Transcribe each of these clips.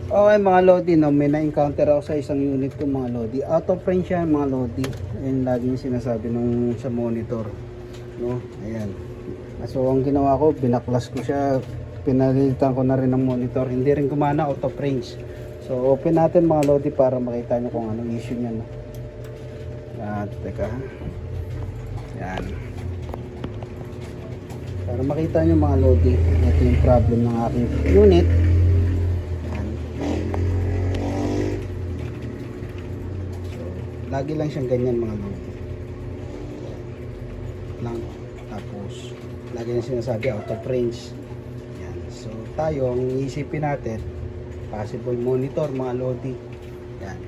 Okay mga Lodi, no, may na-encounter ako sa isang unit ko mga Lodi. Out of range yan mga Lodi. Ayun lagi yung sinasabi nung sa monitor. No? Ayan. So ang ginawa ko, binaklas ko siya. Pinalitan ko na rin ng monitor. Hindi rin gumana, out of range. So open natin mga Lodi para makita nyo kung anong issue niya. No? Teka. Ayan. Para makita nyo mga Lodi, ito yung problem ng aking unit. Lagi lang siyang ganyan mga Lodi lang. Tapos lagi lang sinasabi out of range. Yan. So tayo ang iisipin natin, possible monitor mga Lodi. Yan,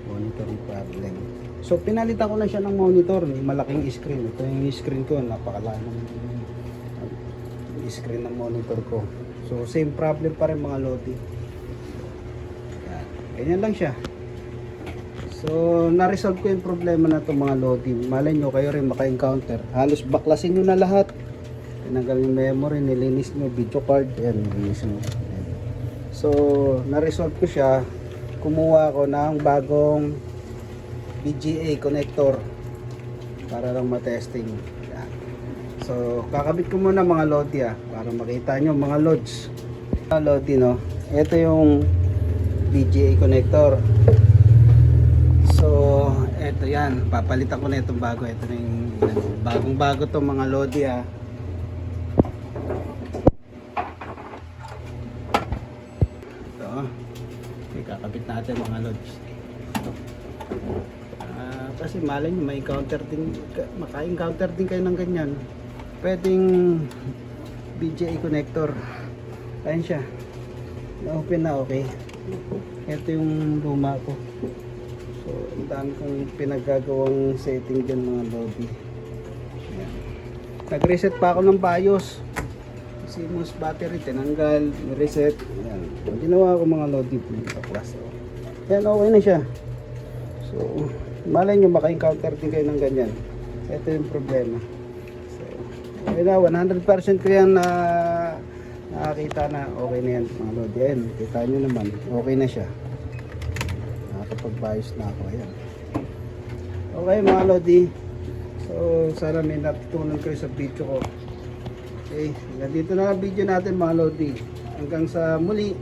monitor problem. So pinalitan ko na siya ng monitor, malaking screen. Ito yung screen ko, napakalaki ng screen ng monitor ko. So same problem pa rin mga Lodi. Yan, ganyan lang siya. So, na-resolve ko yung problema na ito mga Lodi. Malay nyo, kayo rin maka-encounter. Halos baklasin nyo na lahat. Tinanggal yung memory, nilinis nyo, video card. Yan, nilinis nyo. So, na-resolve ko siya. Kumuha ako ng bagong VGA connector para lang matesting. Yan. So, kakabit ko muna mga Lodi para makita nyo mga Lods. Mga Lodi, no? Ito yung VGA connector. So, eto yan. Papalitan ko na itong bago. Ito na yung bagong bago to mga Lodi Ito. Okay, kakabit natin mga Lods. Kasi malay nyo, maka-encounter din kayo ng ganyan. Pwedeng VGA connector. Ayan siya. Na-open na, okay. Ito yung luma ko. So, ang dami kong pinagagawang setting dyan mga Lodi. Nag-reset pa ako ng BIOS. CMOS battery, tinanggal, reset. Ayan. Ang ginawa ko mga Lodi, pinagkaklas. Ayan, okay na siya. So, malay nyo, maka-encounter din kayo ng ganyan. Ito yung problema. So, okay na, 100% ko yan na nakakita na okay na yan mga Lodi. Ayan, kita nyo naman, okay na siya. Nakakapag-bios na ako. Ayan. Okay mga Lodi. So sana may natutunan kayo sa video ko. Okay, hanggang dito na ang video natin mga Lodi. Hanggang sa muli.